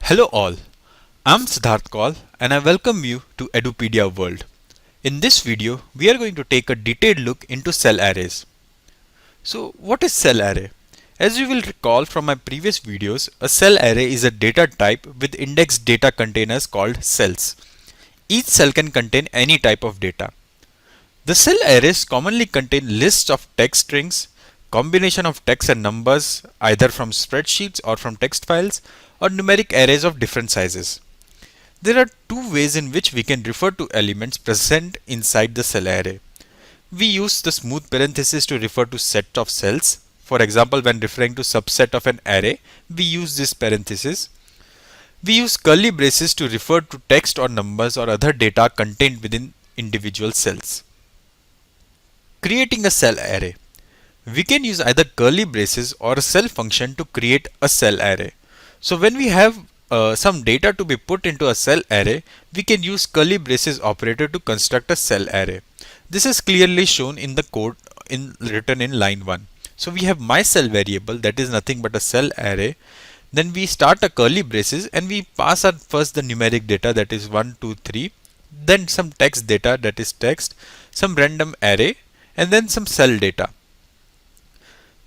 Hello all, I'm Siddharth Kaul and I welcome you to Edupedia World. In this video, we are going to take a detailed look into cell arrays. So what is cell array? As you will recall from my previous videos, a cell array is a data type with indexed data containers called cells. Each cell can contain any type of data. The cell arrays commonly contain lists of text strings, combination of text and numbers either from spreadsheets or from text files, or numeric arrays of different sizes. There are two ways in which we can refer to elements present inside the cell array. We use the smooth parenthesis to refer to set of cells. For example, when referring to subset of an array, we use this parenthesis. We use curly braces to refer to text or numbers or other data contained within individual cells. Creating a cell array. We can use either curly braces or a cell function to create a cell array. So when we have some data to be put into a cell array, we can use curly braces operator to construct a cell array. This is clearly shown in the code written in line 1. So we have my cell variable, that is nothing but a cell array. Then we start a curly braces and we pass out first the numeric data, that is 1, 2, 3. Then some text data, that is text, some random array, and then some cell data.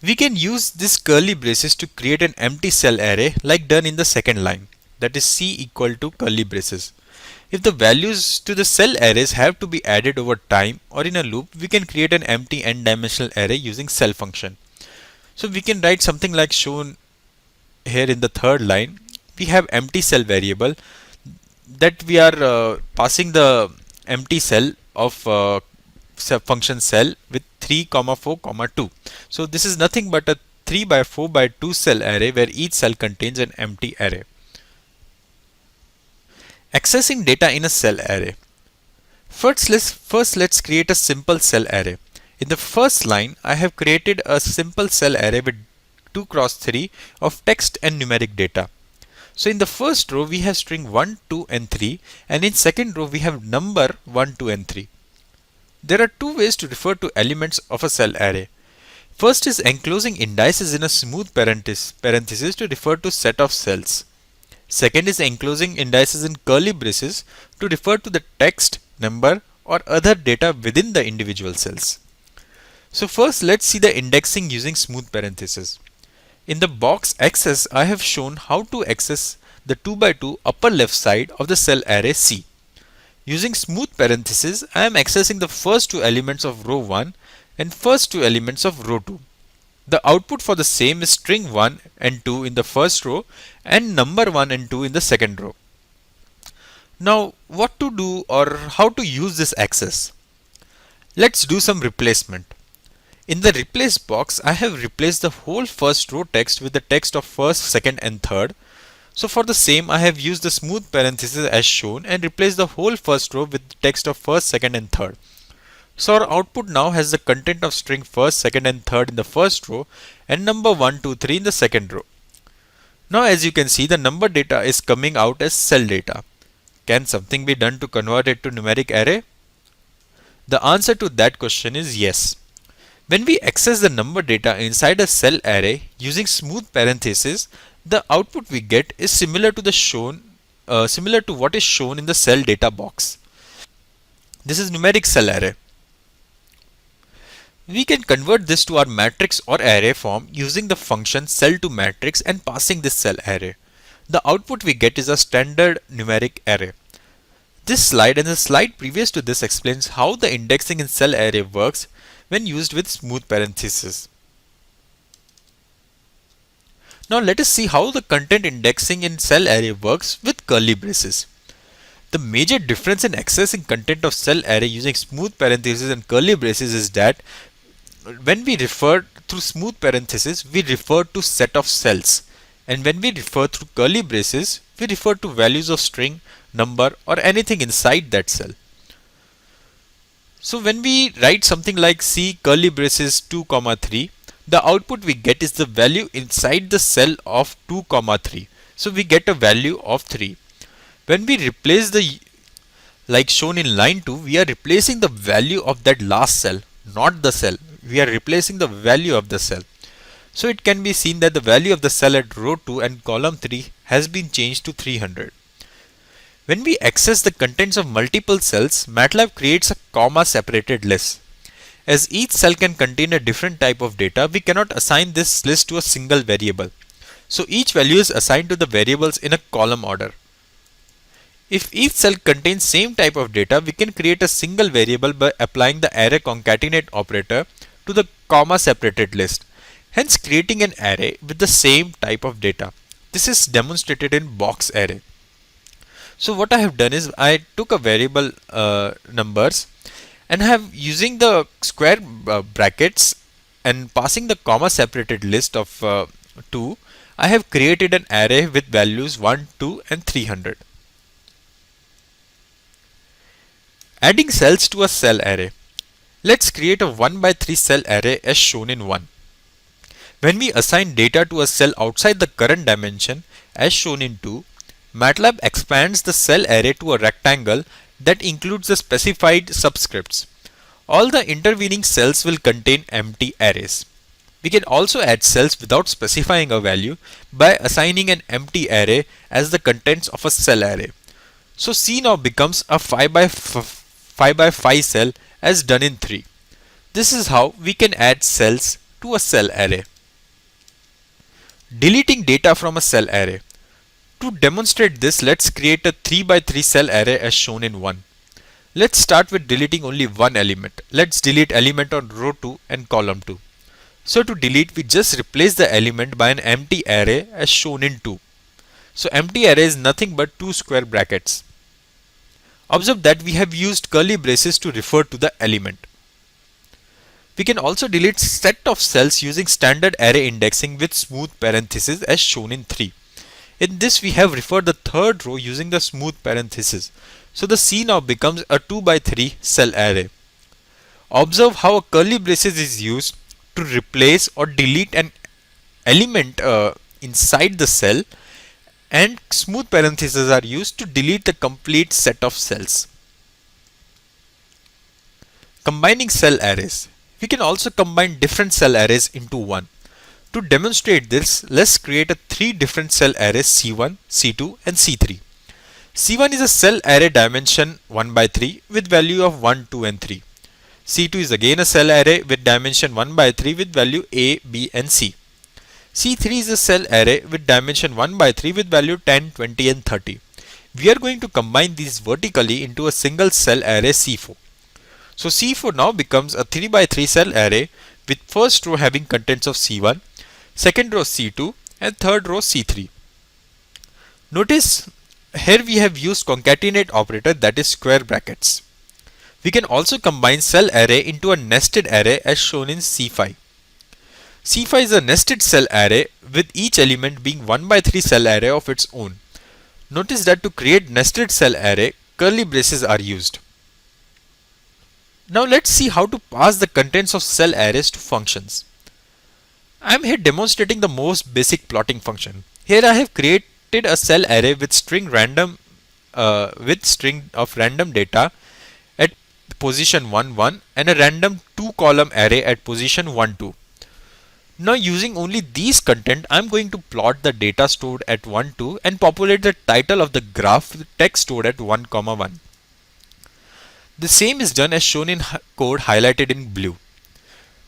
We can use this curly braces to create an empty cell array like done in the second line, that is C equal to curly braces. If the values to the cell arrays have to be added over time or in a loop, we can create an empty n-dimensional array using cell function. So we can write something like shown here in the third line. We have empty cell variable that we are passing the empty cell of function cell with 3, 4, 2. So this is nothing but a 3 by 4 by 2 cell array where each cell contains an empty array. Accessing data in a cell array. First let's create a simple cell array. In the first line, I have created a simple cell array with 2 cross 3 of text and numeric data. So in the first row we have string 1, 2 and 3, and in second row we have number 1, 2 and 3. There are two ways to refer to elements of a cell array. First is enclosing indices in a smooth parenthesis to refer to set of cells. Second is enclosing indices in curly braces to refer to the text, number or other data within the individual cells. So first let's see the indexing using smooth parenthesis. In the box access, I have shown how to access the 2 by 2 upper left side of the cell array C. Using smooth parenthesis, I am accessing the first two elements of row 1 and first two elements of row 2. The output for the same is string 1 and 2 in the first row and number 1 and 2 in the second row. Now what to do or how to use this access? Let's do some replacement. In the replace box, I have replaced the whole first row text with the text of first, second and third. So for the same, I have used the smooth parenthesis as shown and replaced the whole first row with the text of first, second and third. So our output now has the content of string first, second and third in the first row and number 1, 2, 3 in the second row. Now as you can see, the number data is coming out as cell data. Can something be done to convert it to numeric array? The answer to that question is yes. When we access the number data inside a cell array using smooth parenthesis, the output we get is similar to what is shown in the cell data box. This is numeric cell array. We can convert this to our matrix or array form using the function cell to matrix and passing this cell array. The output we get is a standard numeric array. This slide and the slide previous to this explains how the indexing in cell array works when used with smooth parenthesis. Now let us see how the content indexing in cell array works with curly braces. The major difference in accessing content of cell array using smooth parenthesis and curly braces is that when we refer through smooth parenthesis, we refer to set of cells, and when we refer through curly braces, we refer to values of string, number or anything inside that cell. So when we write something like C curly braces 2, 3, the output we get is the value inside the cell of 2, 3. So we get a value of 3. When we replace the, like shown in line 2, we are replacing the value of that last cell, not the cell. We are replacing the value of the cell. So it can be seen that the value of the cell at row 2 and column 3 has been changed to 300. When we access the contents of multiple cells, Matlab creates a comma separated list. As each cell can contain a different type of data, we cannot assign this list to a single variable. So each value is assigned to the variables in a column order. If each cell contains same type of data, we can create a single variable by applying the array concatenate operator to the comma separated list, hence creating an array with the same type of data. This is demonstrated in box array. So what I have done is I took a variable numbers and have using the square brackets and passing the comma separated list of 2, I have created an array with values 1, 2 and 300. Adding cells to a cell array. Let's create a 1 by 3 cell array as shown in 1. When we assign data to a cell outside the current dimension as shown in 2, Matlab expands the cell array to a rectangle that includes the specified subscripts. All the intervening cells will contain empty arrays. We can also add cells without specifying a value by assigning an empty array as the contents of a cell array. So C now becomes a 5 by 5 cell as done in 3. This is how we can add cells to a cell array. Deleting data from a cell array. To demonstrate this, let's create a 3 by 3 cell array as shown in 1. Let's start with deleting only one element. Let's delete element on row 2 and column 2. So to delete, we just replace the element by an empty array as shown in 2. So empty array is nothing but 2 square brackets. Observe that we have used curly braces to refer to the element. We can also delete set of cells using standard array indexing with smooth parentheses as shown in 3. In this we have referred the third row using the smooth parenthesis. So the C now becomes a 2 by 3 cell array. Observe how a curly braces is used to replace or delete an element inside the cell, and smooth parentheses are used to delete the complete set of cells. Combining cell arrays. We can also combine different cell arrays into one. To demonstrate this, let's create a 3 different cell arrays C1, C2 and C3. C1 is a cell array dimension 1 by 3 with value of 1, 2 and 3. C2 is again a cell array with dimension 1 by 3 with value A, B and C. C3 is a cell array with dimension 1 by 3 with value 10, 20 and 30. We are going to combine these vertically into a single cell array C4. So C4 now becomes a 3 by 3 cell array with first row having contents of C1, second row C2 and third row C3. Notice here we have used concatenate operator, that is square brackets. We can also combine cell array into a nested array as shown in C5. C5 is a nested cell array with each element being 1 by 3 cell array of its own. Notice that to create nested cell array, curly braces are used. Now let's see how to pass the contents of cell arrays to functions. I am here demonstrating the most basic plotting function. Here I have created a cell array with string of random data at position 1, 1 and a random 2 column array at position 1, 2. Now using only these content, I am going to plot the data stored at 1, 2 and populate the title of the graph with text stored at 1, 1. The same is done as shown in code highlighted in blue.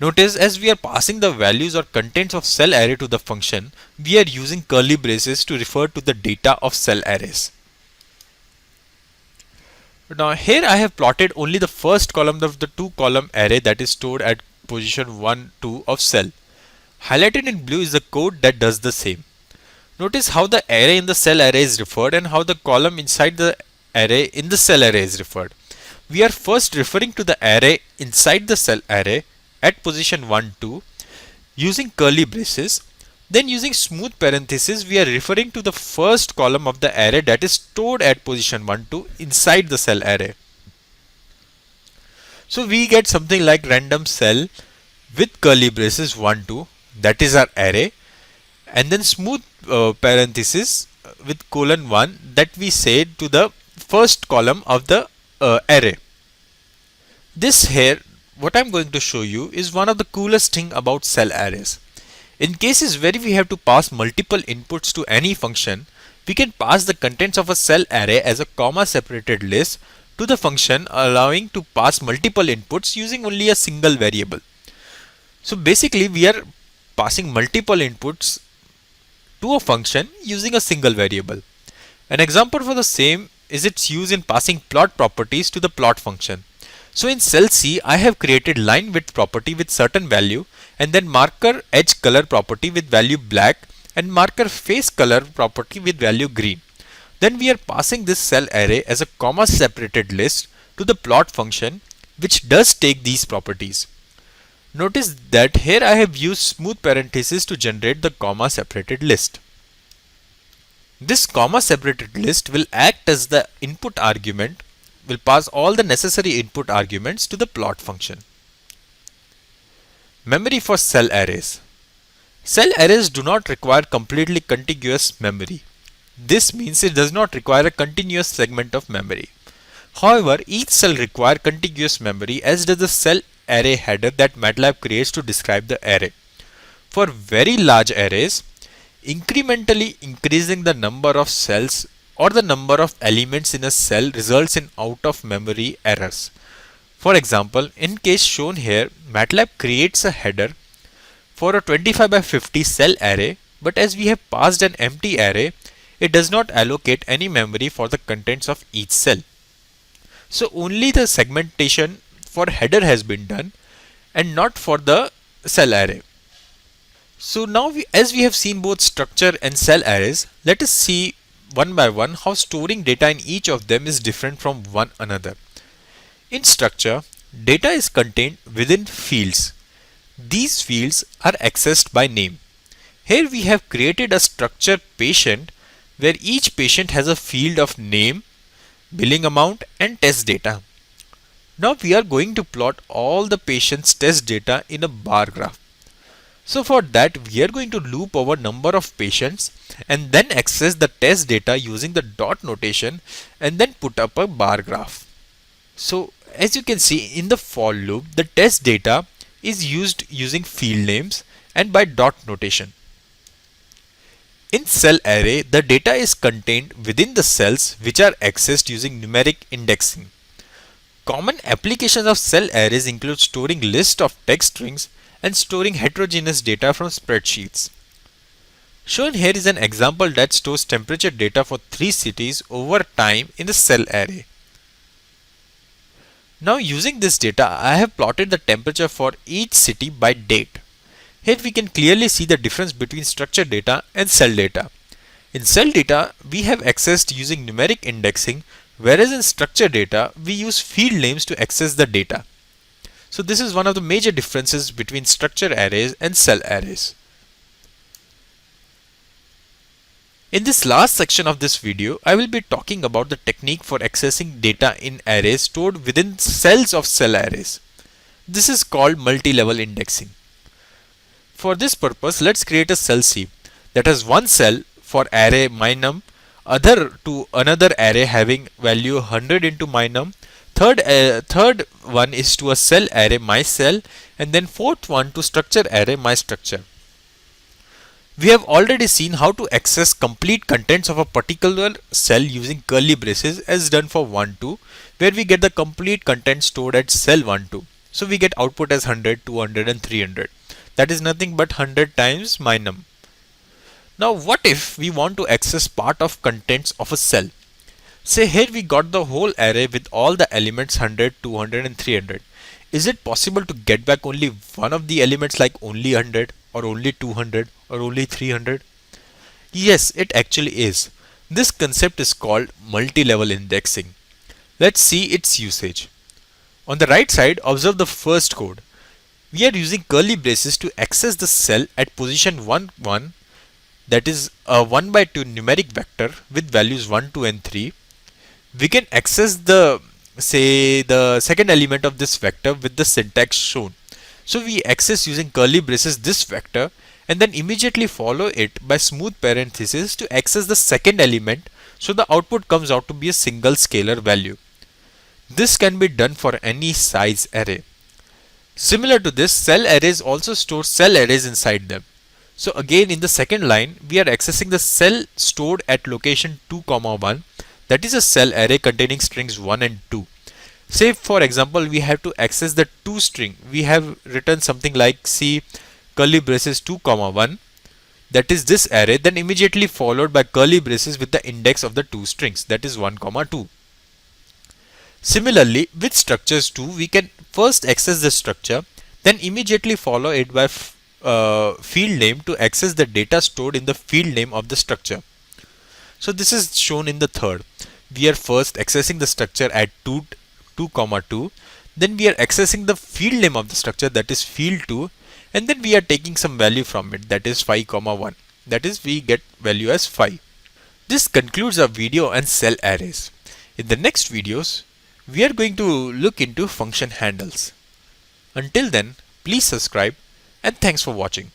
Notice as we are passing the values or contents of cell array to the function, we are using curly braces to refer to the data of cell arrays. Now here I have plotted only the first column of the 2 column array that is stored at position 1, 2 of cell. Highlighted in blue is the code that does the same. Notice how the array in the cell array is referred and how the column inside the array in the cell array is referred. We are first referring to the array inside the cell array at position 1, 2 using curly braces. Then using smooth parentheses, we are referring to the first column of the array that is stored at position 1, 2 inside the cell array. So we get something like random cell with curly braces 1, 2, that is our array, and then smooth parenthesis with colon 1 that we say to the first column of the array. This here, what I'm going to show you is one of the coolest thing about cell arrays. In cases where we have to pass multiple inputs to any function, we can pass the contents of a cell array as a comma separated list to the function, allowing to pass multiple inputs using only a single variable. So basically we are passing multiple inputs to a function using a single variable. An example for the same is its use in passing plot properties to the plot function. So in cell C, I have created line width property with certain value, and then marker edge color property with value black, and marker face color property with value green. Then we are passing this cell array as a comma separated list to the plot function, which does take these properties. Notice that here I have used smooth parentheses to generate the comma separated list. This comma separated list will act as the input argument, will pass all the necessary input arguments to the plot function. Memory for cell arrays. Cell arrays do not require completely contiguous memory. This means it does not require a continuous segment of memory. However, each cell requires contiguous memory, as does the cell array header that Matlab creates to describe the array. For very large arrays, incrementally increasing the number of cells or the number of elements in a cell results in out-of-memory errors. For example, in case shown here, Matlab creates a header for a 25 by 50 cell array, but as we have passed an empty array, it does not allocate any memory for the contents of each cell. So only the segmentation for header has been done and not for the cell array. So now as we have seen both structure and cell arrays, let us see one by one how storing data in each of them is different from one another. In structure, data is contained within fields. These fields are accessed by name. Here we have created a structure patient where each patient has a field of name, billing amount and test data. Now we are going to plot all the patients' test data in a bar graph. So for that we are going to loop over number of patients and then access the test data using the dot notation and then put up a bar graph. So as you can see in the for loop, the test data is used using field names and by dot notation. In cell array, the data is contained within the cells which are accessed using numeric indexing. Common applications of cell arrays include storing list of text strings and storing heterogeneous data from spreadsheets. Shown here is an example that stores temperature data for 3 cities over time in the cell array. Now using this data, I have plotted the temperature for each city by date. Here we can clearly see the difference between structured data and cell data. In cell data, we have accessed using numeric indexing, whereas in structured data, we use field names to access the data. So this is one of the major differences between structured arrays and cell arrays. In this last section of this video, I will be talking about the technique for accessing data in arrays stored within cells of cell arrays. This is called multi-level indexing. For this purpose, let's create a cell C that has one cell for array mynum, other to another array having value 100 into mynum, third one is to a cell array mycell, and then fourth one to structure array mystructure. We have already seen how to access complete contents of a particular cell using curly braces as done for 1, 2, where we get the complete content stored at cell 1, 2. So we get output as 100, 200 and 300. That is nothing but 100 times mynum. Now what if we want to access part of contents of a cell? Say here we got the whole array with all the elements 100, 200 and 300. Is it possible to get back only one of the elements like only 100 or only 200 or only 300? Yes, it actually is. This concept is called multi-level indexing. Let's see its usage. On the right side, observe the first code. We are using curly braces to access the cell at position 1, 1, that is a 1 by 2 numeric vector with values 1, 2 and 3. We can access the second element of this vector with the syntax shown. So we access using curly braces this vector and then immediately follow it by smooth parentheses to access the second element, so the output comes out to be a single scalar value. This can be done for any size array. Similar to this, cell arrays also store cell arrays inside them. So again in the second line we are accessing the cell stored at location 2 comma 1, that is a cell array containing strings 1 and 2. Say for example we have to access the 2 string, we have written something like C curly braces 2 comma 1, that is this array, then immediately followed by curly braces with the index of the 2 strings, that is 1 comma 2. Similarly, with structures too, we can first access the structure, then immediately follow it by field name to access the data stored in the field name of the structure. So this is shown in the third. We are first accessing the structure at 2 comma 2, then we are accessing the field name of the structure, that is field 2, and then we are taking some value from it, that is 5 comma 1, that is we get value as 5. This concludes our video on cell arrays. In the next videos, we are going to look into function handles. Until then, please subscribe and thanks for watching.